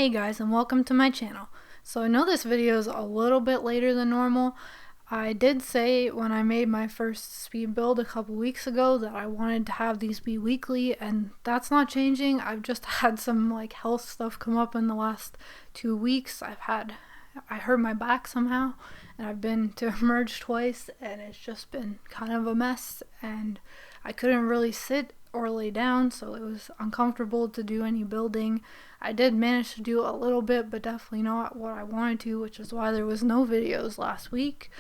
Hey guys, and welcome to my channel. So I know this video is a little bit later than normal. I did say when I made my first speed build a couple weeks ago that I wanted to have these be weekly, and that's not changing. I've just had some health stuff come up in the last 2 weeks. I hurt my back somehow, and I've been to emerge twice, and it's just been kind of a mess, and I couldn't really sit or lay down, so it was uncomfortable to do any building. I did manage to do a little bit, but definitely not what I wanted to, which is why there was no videos last week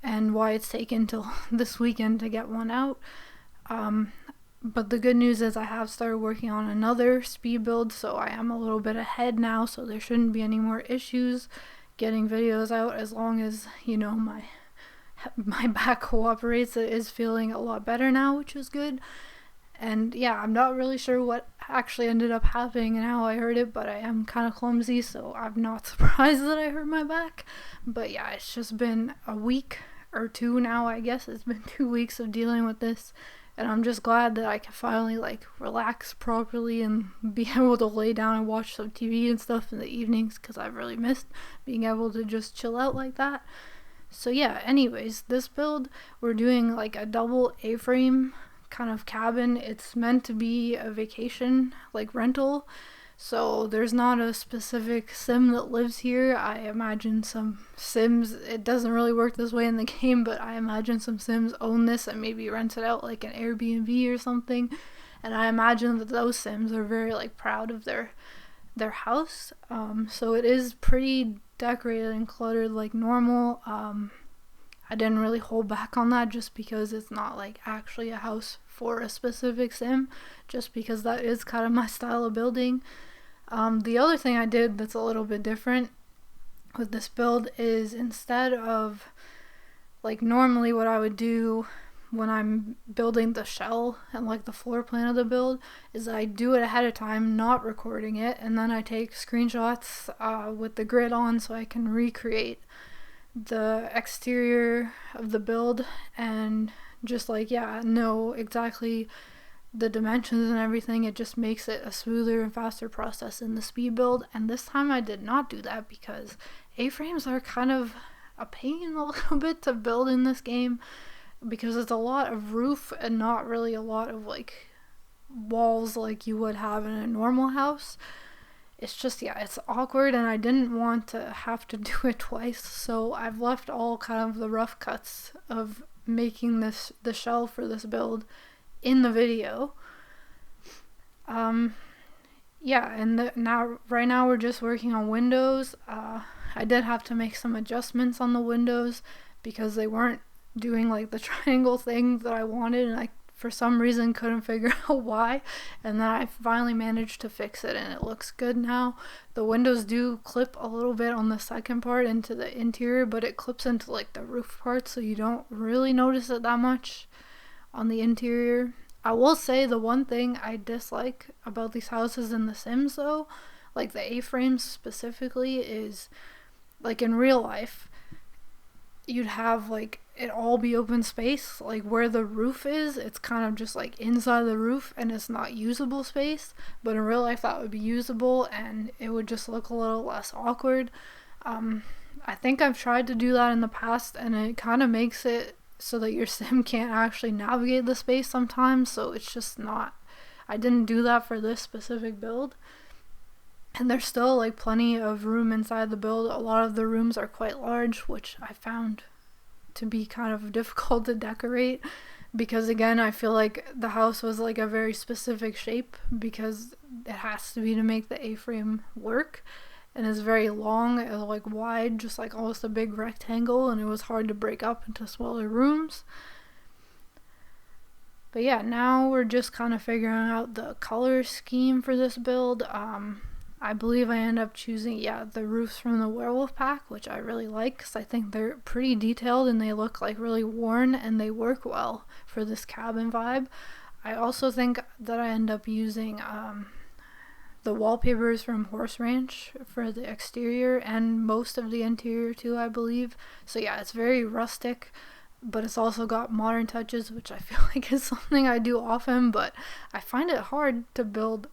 and why it's taken till this weekend to get one out. But the good news is I have started working on another speed build, so I am a little bit ahead now, so there shouldn't be any more issues getting videos out as long as, my back cooperates. It is feeling a lot better now, which is good. And yeah, I'm not really sure what actually ended up happening and how I hurt it, but I am kind of clumsy, so I'm not surprised that I hurt my back. But yeah, it's just been a week or two now, I guess. It's been 2 weeks of dealing with this, and I'm just glad that I can finally relax properly and be able to lay down and watch some TV and stuff in the evenings, because I've really missed being able to just chill out like that. So yeah, anyways, this build, we're doing a double A-frame kind of cabin. It's meant to be a vacation rental, so there's not a specific sim that lives here. I imagine some sims, it doesn't really work this way in the game, but I imagine some sims own this and maybe rent it out like an Airbnb or something, and I imagine that those sims are very proud of their house. So it is pretty decorated and cluttered like normal. I didn't really hold back on that just because it's not actually a house for a specific sim, just because that is kind of my style of building. The other thing I did that's a little bit different with this build is, instead of normally what I would do when I'm building the shell and the floor plan of the build, is I do it ahead of time, not recording it, and then I take screenshots with the grid on so I can recreate the exterior of the build and just know exactly the dimensions and everything. It just makes it a smoother and faster process in the speed build. And this time I did not do that because A-frames are kind of a pain a little bit to build in this game, because it's a lot of roof and not really a lot of walls like you would have in a normal house. It's just, it's awkward, and I didn't want to have to do it twice, so I've left all kind of the rough cuts of making the shell for this build in the video. And right now we're just working on windows. I did have to make some adjustments on the windows because they weren't doing the triangle thing that I wanted, and I for some reason couldn't figure out why, and then I finally managed to fix it and it looks good now. The windows do clip a little bit on the second part into the interior, but it clips into the roof part, so you don't really notice it that much on the interior. I will say the one thing I dislike about these houses in The Sims though, the A-frames specifically, is in real life you'd have it all be open space. Where the roof is, it's kind of just inside the roof and it's not usable space, but in real life that would be usable and it would just look a little less awkward. I think I've tried to do that in the past, and it kind of makes it so that your sim can't actually navigate the space sometimes, so it's just not, I didn't do that for this specific build. And there's still plenty of room inside the build. A lot of the rooms are quite large, which I found to be kind of difficult to decorate, because again, I feel the house was a very specific shape because it has to be to make the A-frame work, and it's very long and wide, just almost a big rectangle, and it was hard to break up into smaller rooms. But yeah, now we're just kind of figuring out the color scheme for this build. I believe I end up choosing, the roofs from the werewolf pack, which I really like because I think they're pretty detailed and they look really worn, and they work well for this cabin vibe. I also think that I end up using the wallpapers from Horse Ranch for the exterior and most of the interior too, I believe. So yeah, it's very rustic, but it's also got modern touches, which I feel is something I do often, but I find it hard to build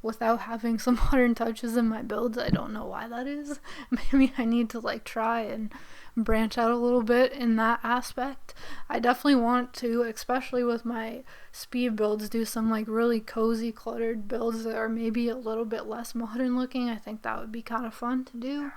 without having some modern touches in my builds. I don't know why that is. Maybe I need to like try and branch out a little bit in that aspect. I definitely want to, especially with my speed builds, do some like really cozy cluttered builds that are maybe a little bit less modern looking. I think that would be kind of fun to do.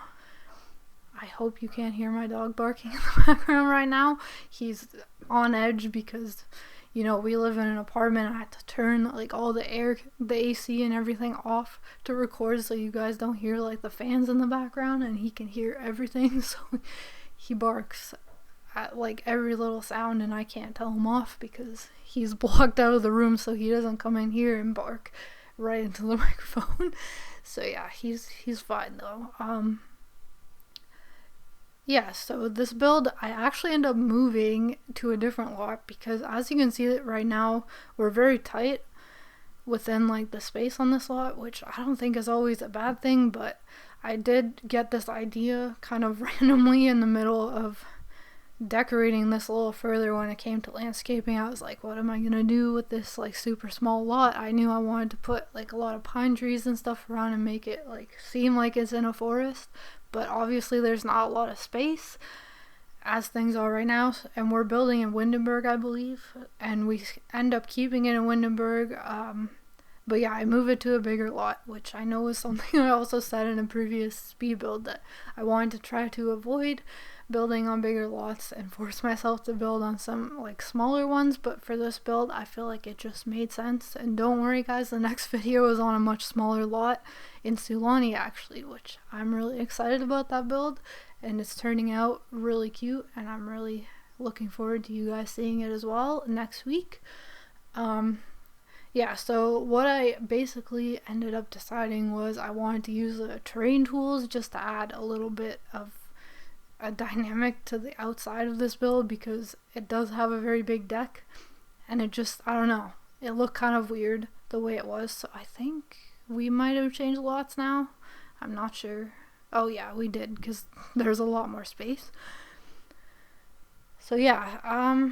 I hope you can't hear my dog barking in the background right now. He's on edge because, you know, we live in an apartment. I had to turn like all the air, the AC and everything off to record so you guys don't hear like the fans in the background, and he can hear everything. So he barks at like every little sound, and I can't tell him off because he's blocked out of the room so he doesn't come in here and bark right into the microphone. So yeah, he's fine though. Yeah, so this build, I actually end up moving to a different lot because as you can see right now, we're very tight within like the space on this lot, which I don't think is always a bad thing, but I did get this idea kind of randomly in the middle of decorating this a little further when it came to landscaping. I was like, what am I gonna do with this like super small lot? I knew I wanted to put like a lot of pine trees and stuff around and make it like seem like it's in a forest, but obviously there's not a lot of space as things are right now, and we're building in Windenburg, I believe, and we end up keeping it in Windenburg. But yeah, I move it to a bigger lot, which I know is something I also said in a previous speed build that I wanted to try to avoid building on bigger lots and force myself to build on some like smaller ones, but for this build I feel like it just made sense. And don't worry guys, the next video is on a much smaller lot in Sulani actually, which I'm really excited about that build, and it's turning out really cute, and I'm really looking forward to you guys seeing it as well next week. Yeah, so what I basically ended up deciding was I wanted to use the terrain tools just to add a little bit of a dynamic to the outside of this build, because it does have a very big deck, and it just, I don't know, it looked kind of weird the way it was. So I think we might have changed lots now. I'm not sure. Oh yeah, we did, because there's a lot more space. So yeah,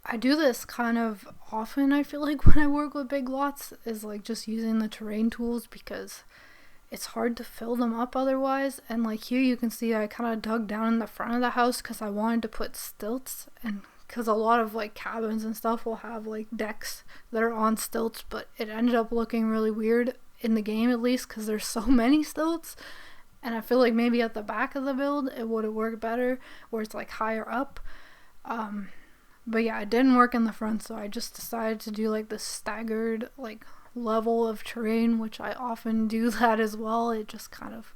I do this kind of often, I feel like, when I work with big lots, is like just using the terrain tools, because it's hard to fill them up otherwise. And like here you can see I kind of dug down in the front of the house because I wanted to put stilts, and because a lot of like cabins and stuff will have like decks that are on stilts, but it ended up looking really weird in the game, at least because there's so many stilts. And I feel like maybe at the back of the build it would have worked better where it's like higher up. But yeah, it didn't work in the front, so I just decided to do like the staggered like level of terrain, which I often do that as well. It just kind of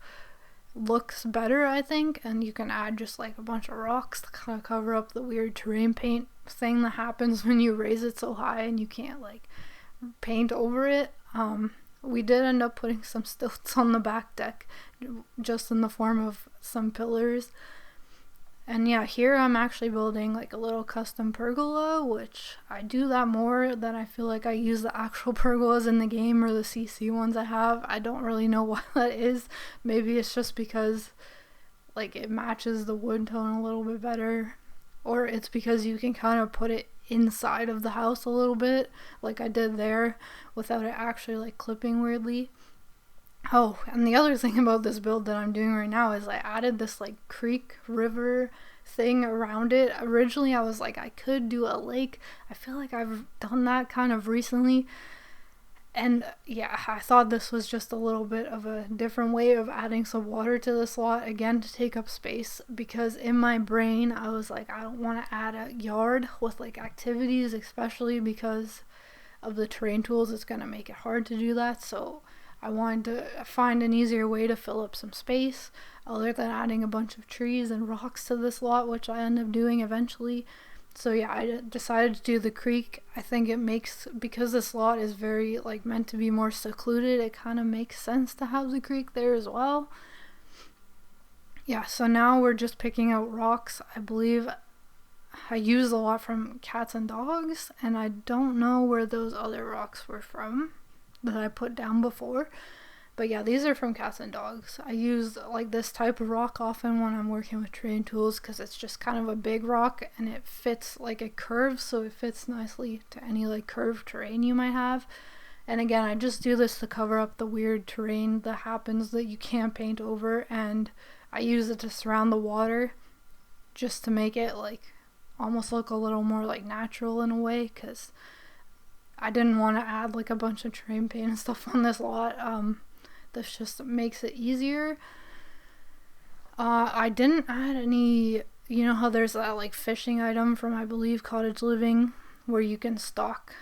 looks better, I think, and you can add just like a bunch of rocks to kind of cover up the weird terrain paint thing that happens when you raise it so high and you can't like paint over it. We did end up putting some stilts on the back deck just in the form of some pillars. And yeah, here I'm actually building like a little custom pergola, which I do that more than I feel like I use the actual pergolas in the game or the CC ones I have. I don't really know why that is. Maybe it's just because like it matches the wood tone a little bit better, or it's because you can kind of put it inside of the house a little bit like I did there without it actually like clipping weirdly. Oh, and the other thing about this build that I'm doing right now is I added this like creek river thing around it. Originally I was like I could do a lake. I feel like I've done that kind of recently, and yeah, I thought this was just a little bit of a different way of adding some water to this lot, again to take up space, because in my brain I was like I don't want to add a yard with like activities, especially because of the terrain tools. It's gonna make it hard to do that, so I wanted to find an easier way to fill up some space other than adding a bunch of trees and rocks to this lot, which I end up doing eventually. So yeah, I decided to do the creek. I think it makes, because this lot is very like meant to be more secluded, it kind of makes sense to have the creek there as well. Yeah, so now we're just picking out rocks. I believe I used a lot from cats and dogs, and I don't know where those other rocks were from that I put down before, but yeah, these are from cats and dogs. I use like this type of rock often when I'm working with terrain tools because it's just kind of a big rock and it fits like a curve, so it fits nicely to any like curved terrain you might have. And again, I just do this to cover up the weird terrain that happens that you can't paint over, and I use it to surround the water just to make it like almost look a little more like natural in a way, because I didn't want to add like a bunch of terrain paint and stuff on this lot. This just makes it easier. I didn't add any, you know how there's that like fishing item from, I believe, Cottage Living, where you can stock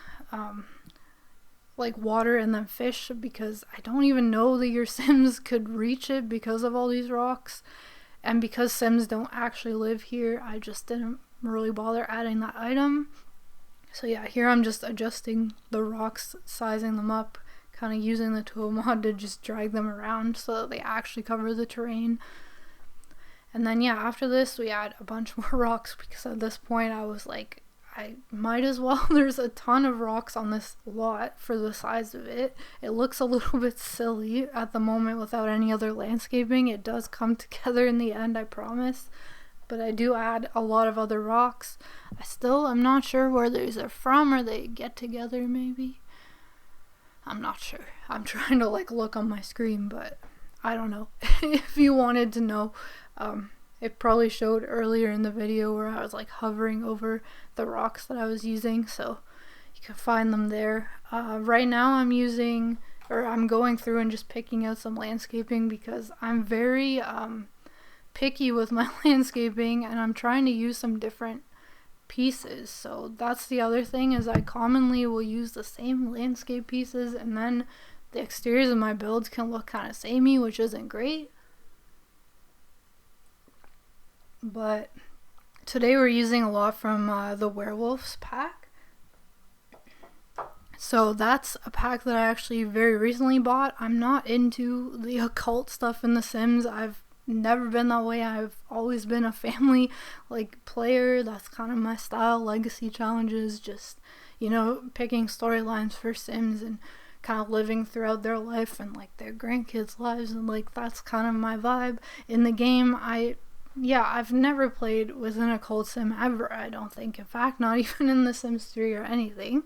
like water and then fish, because I don't even know that your Sims could reach it because of all these rocks. And because Sims don't actually live here, I just didn't really bother adding that item. So yeah, here I'm just adjusting the rocks, sizing them up, kind of using the tool mod to just drag them around so that they actually cover the terrain. And then yeah, after this we add a bunch more rocks, because at this point I was like, I might as well. There's a ton of rocks on this lot for the size of it. It looks a little bit silly at the moment without any other landscaping. It does come together in the end, I promise. But I do add a lot of other rocks. I'm not sure where these are from, or they get together maybe. I'm not sure. I'm trying to like look on my screen, but I don't know. If you wanted to know, it probably showed earlier in the video where I was like hovering over the rocks that I was using, so you can find them there. Right now I'm going through and just picking out some landscaping, because I'm very picky with my landscaping, and I'm trying to use some different pieces. So that's the other thing, is I commonly will use the same landscape pieces, and then the exteriors of my builds can look kind of samey, which isn't great. But today we're using a lot from the Werewolves pack. So that's a pack that I actually very recently bought. I'm not into the occult stuff in The Sims. I've never been that way. I've always been a family like player. That's kind of my style. Legacy challenges, just, you know, picking storylines for Sims and kind of living throughout their life and like their grandkids' lives, and like that's kind of my vibe in the game. I've never played with an occult sim ever, I don't think. In fact, not even in The Sims 3 or anything.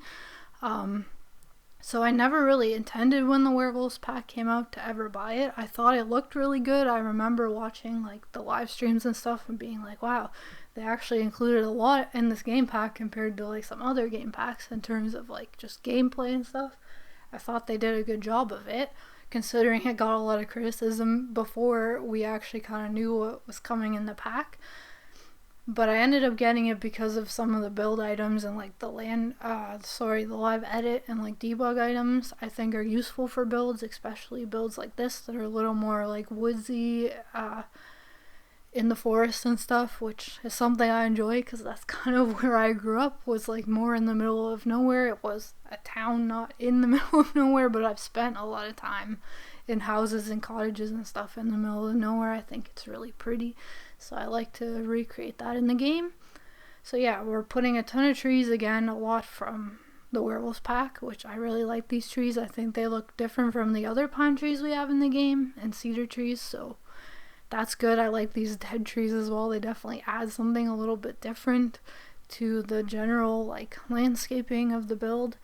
So I never really intended when the Werewolves pack came out to ever buy it. I thought it looked really good. I remember watching like the live streams and stuff and being like, wow, they actually included a lot in this game pack compared to like some other game packs in terms of like just gameplay and stuff. I thought they did a good job of it, considering it got a lot of criticism before we actually kind of knew what was coming in the pack. But I ended up getting it because of some of the build items and like the live edit and like debug items I think are useful for builds, especially builds like this that are a little more like woodsy, in the forest and stuff, which is something I enjoy, because that's kind of where I grew up, was like more in the middle of nowhere. It was a town, not in the middle of nowhere, but I've spent a lot of time in houses and cottages and stuff in the middle of nowhere. I think it's really pretty, so I like to recreate that in the game. So yeah, we're putting a ton of trees again, a lot from the Werewolves pack, which I really like these trees. I think they look different from the other pine trees we have in the game and cedar trees, so that's good. I like these dead trees as well. They definitely add something a little bit different to the general like landscaping of the build.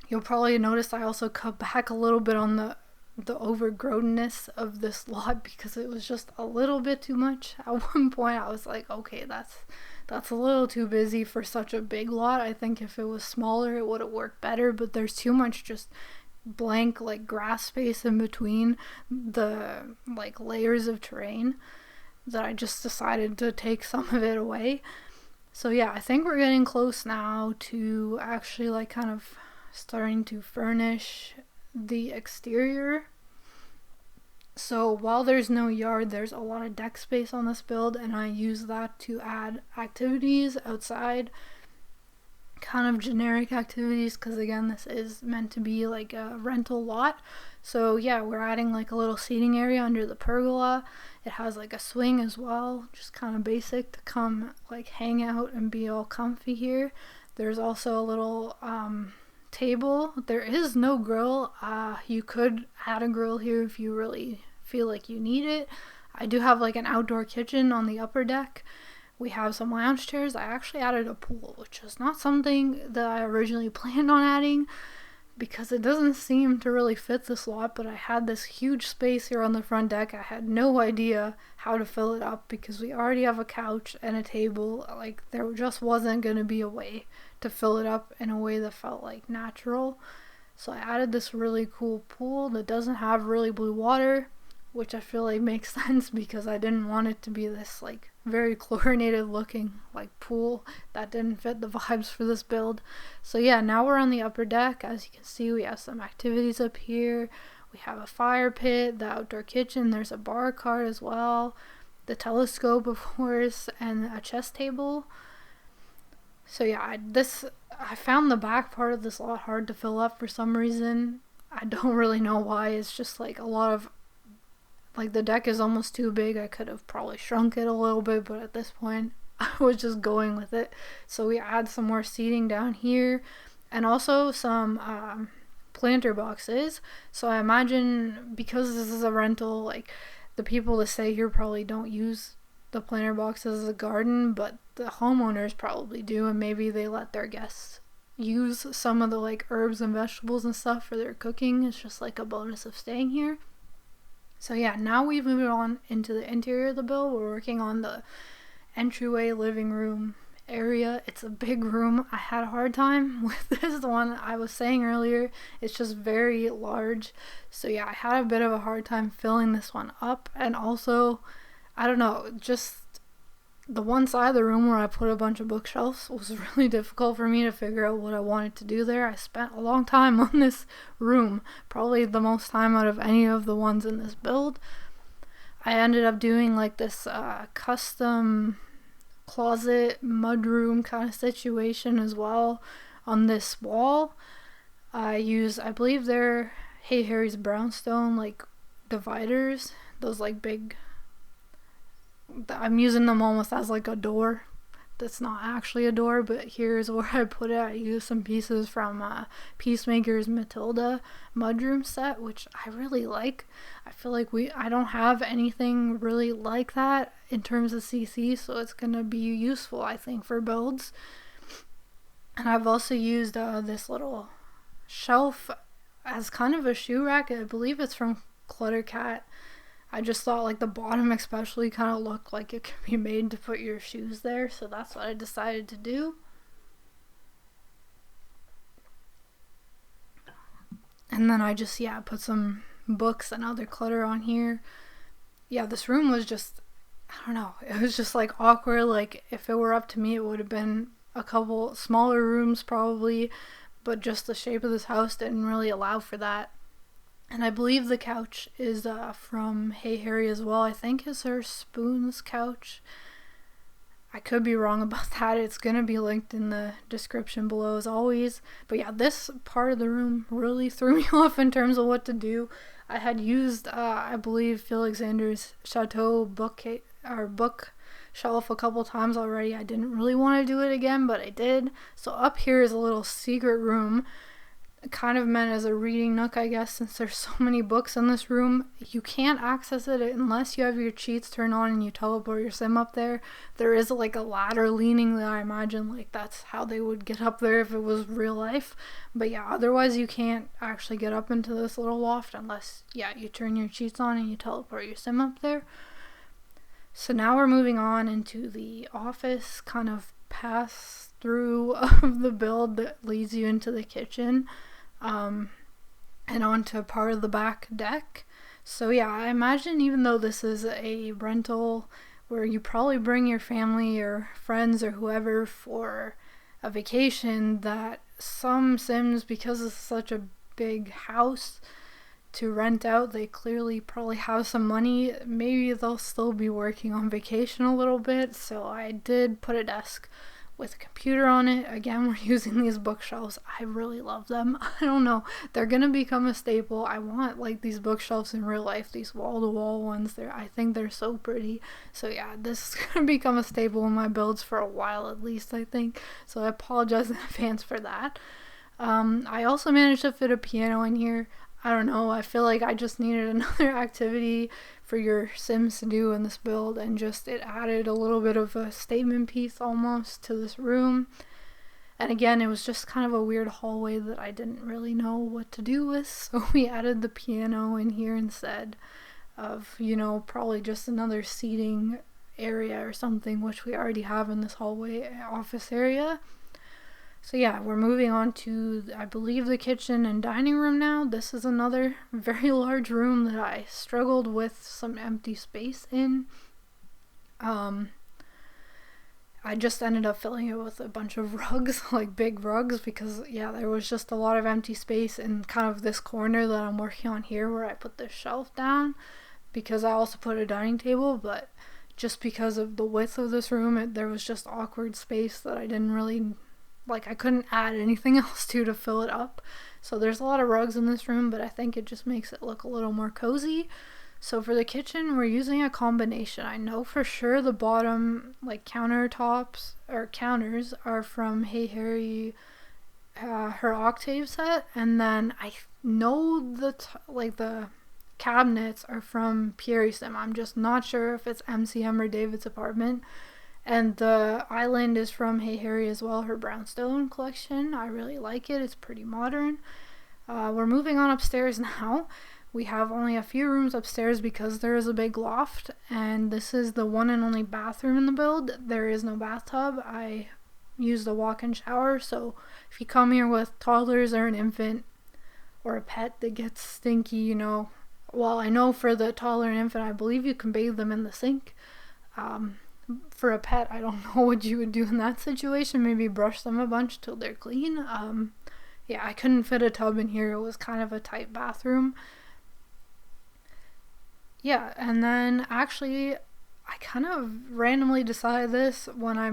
You'll probably notice I also cut back a little bit on the overgrownness of this lot, because it was just a little bit too much. At one point I was like, okay, that's a little too busy for such a big lot. I think if it was smaller it would have worked better, but there's too much just blank like grass space in between the like layers of terrain that I just decided to take some of it away. So yeah, I think we're getting close now to actually like kind of starting to furnish the exterior. So while there's no yard, there's a lot of deck space on this build, and I use that to add activities outside, kind of generic activities, because again, this is meant to be like a rental lot. So yeah, we're adding like a little seating area under the pergola. It has like a swing as well, just kind of basic to come like hang out and be all comfy here. There's also a little table. There is no grill. You could add a grill here if you really feel like you need it. I do have like an outdoor kitchen on the upper deck. We have some lounge chairs. I actually added a pool, which is not something that I originally planned on adding, because it doesn't seem to really fit this lot, but I had this huge space here on the front deck. I had no idea how to fill it up because we already have a couch and a table. Like, there just wasn't going to be a way to fill it up in a way that felt like natural. So I added this really cool pool that doesn't have really blue water, which I feel like makes sense because I didn't want it to be this like very chlorinated looking like pool. That didn't fit the vibes for this build. So yeah, now we're on the upper deck. As you can see, we have some activities up here. We have a fire pit, the outdoor kitchen, there's a bar cart as well, the telescope of course, and a chess table. So yeah, I found the back part of this lot hard to fill up for some reason. I don't really know why. It's just like a lot of, like, the deck is almost too big. I could have probably shrunk it a little bit, but at this point I was just going with it. So we add some more seating down here and also some planter boxes. So I imagine because this is a rental, like, the people that stay here probably don't use the planter boxes as a garden, but the homeowners probably do, and maybe they let their guests use some of the like herbs and vegetables and stuff for their cooking. It's just like a bonus of staying here. So yeah, now we've moved on into the interior of the build. We're working on the entryway living room area. It's a big room. I had a hard time with this one. I was saying earlier, it's just very large. So yeah, I had a bit of a hard time filling this one up, and also, I don't know, just the one side of the room where I put a bunch of bookshelves was really difficult for me to figure out what I wanted to do there. I spent a long time on this room, probably the most time out of any of the ones in this build. I ended up doing like this custom closet mudroom kind of situation as well on this wall. I believe they're Hey Harry's brownstone like dividers, those like big, I'm using them almost as like a door. That's not actually a door, but here's where I put it. I used some pieces from Peacemaker's Matilda mudroom set, which I really like. I feel like I don't have anything really like that in terms of CC, so it's gonna be useful, I think, for builds. And I've also used this little shelf as kind of a shoe rack. I believe it's from Cluttercat. I just thought like the bottom especially kind of looked like it could be made to put your shoes there, so that's what I decided to do. And then I just, put some books and other clutter on here. Yeah, this room was just, I don't know, it was just like awkward. Like, if it were up to me, it would have been a couple smaller rooms probably, but just the shape of this house didn't really allow for that. And I believe the couch is from Hey Harry as well. I think it's her Spoon's couch. I could be wrong about that. It's going to be linked in the description below as always. But yeah, this part of the room really threw me off in terms of what to do. I had used, I believe, Alexander's Chateau bookshelf a couple times already. I didn't really want to do it again, but I did. So up here is a little secret room, kind of meant as a reading nook, I guess, since there's so many books in this room. You can't access it unless you have your cheats turned on and you teleport your sim up there. There is like a ladder leaning that I imagine like that's how they would get up there if it was real life. But yeah, otherwise you can't actually get up into this little loft unless, you turn your cheats on and you teleport your sim up there. So now we're moving on into the office kind of pass through of the build that leads you into the kitchen. And onto part of the back deck. So yeah, I imagine even though this is a rental where you probably bring your family or friends or whoever for a vacation, that some sims, because it's such a big house to rent out, they clearly probably have some money. Maybe they'll still be working on vacation a little bit. So I did put a desk with a computer on it. Again, we're using these bookshelves. I really love them. I don't know, they're gonna become a staple. I want like these bookshelves in real life, these wall-to-wall ones. I think they're so pretty. So yeah, this is gonna become a staple in my builds for a while at least, I think. So I apologize in advance for that. I also managed to fit a piano in here. I don't know, I feel like I just needed another activity for your sims to do in this build, and just it added a little bit of a statement piece almost to this room. And again, it was just kind of a weird hallway that I didn't really know what to do with, so we added the piano in here instead of, you know, probably just another seating area or something, which we already have in this hallway office area. So yeah, we're moving on to, I believe, the kitchen and dining room now. This is another very large room that I struggled with some empty space in. I just ended up filling it with a bunch of rugs, like big rugs, because yeah, there was just a lot of empty space in kind of this corner that I'm working on here where I put this shelf down, because I also put a dining table, but just because of the width of this room, there was just awkward space that I didn't really, like, I couldn't add anything else to fill it up. So there's a lot of rugs in this room, but I think it just makes it look a little more cozy. So for the kitchen, we're using a combination. I know for sure the bottom, like, countertops or counters are from Hey Harry, her Octave set, and then I know the cabinets are from Pierre Sim. I'm just not sure if it's MCM or David's apartment. And the island is from Hey Harry as well, her brownstone collection. I really like it. It's pretty modern. We're moving on upstairs now. We have only a few rooms upstairs because there is a big loft, and this is the one and only bathroom in the build. There is no bathtub. I use the walk-in shower, so if you come here with toddlers or an infant or a pet that gets stinky, you know, well, I know for the toddler and infant, I believe you can bathe them in the sink. For a pet, I don't know what you would do in that situation. Maybe brush them a bunch till they're clean. Yeah, I couldn't fit a tub in here. It was kind of a tight bathroom. Yeah, and then actually, I kind of randomly decided this when I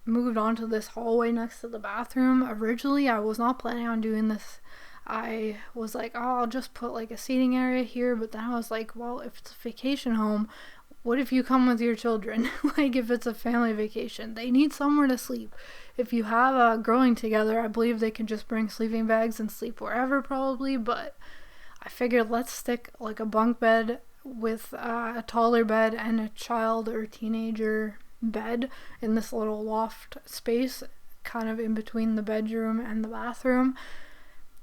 moved on to this hallway next to the bathroom. Originally, I was not planning on doing this. I was like, oh, I'll just put like a seating area here, but then I was like, well, if it's a vacation home, what if you come with your children? Like, if it's a family vacation, they need somewhere to sleep. If you have growing together, I believe they can just bring sleeping bags and sleep wherever probably, but I figured let's stick like a bunk bed with a taller bed and a child or teenager bed in this little loft space, kind of in between the bedroom and the bathroom.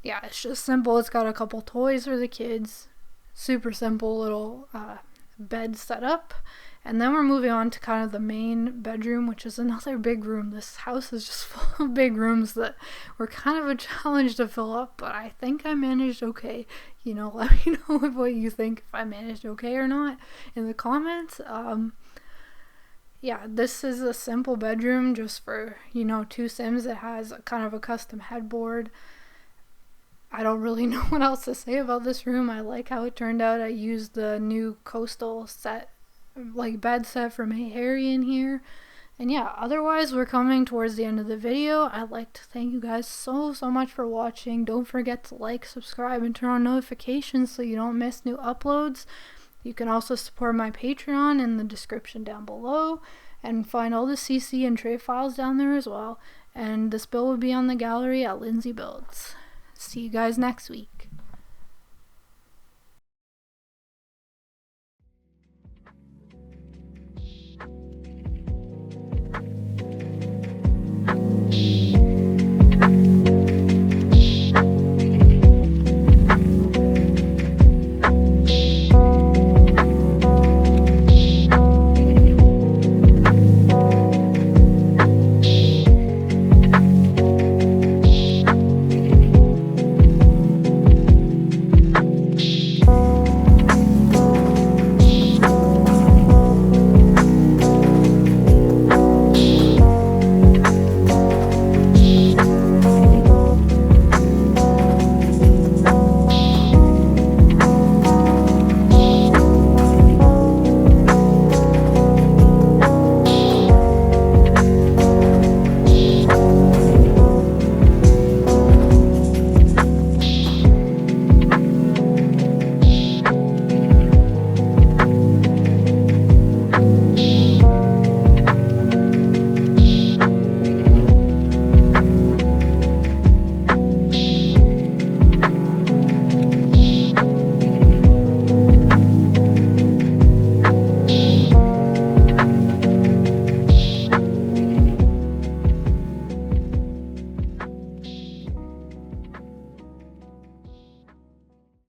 Yeah, it's just simple. It's got a couple toys for the kids. Super simple little bed setup. And then we're moving on to kind of the main bedroom, which is another big room. This house is just full of big rooms that were kind of a challenge to fill up, but I think I managed okay. You know, let me know what you think, if I managed okay or not in the comments. Yeah, this is a simple bedroom just for, you know, two Sims. It has kind of a custom headboard. I don't really know what else to say about this room. I like how it turned out. I used the new coastal set, like bed set from Hey Harry in here. And yeah, otherwise we're coming towards the end of the video. I'd like to thank you guys so much for watching. Don't forget to like, subscribe, and turn on notifications so you don't miss new uploads. You can also support my Patreon in the description down below, and find all the CC and trade files down there as well. And this build will be on the gallery at Lindsay Builds. See you guys next week.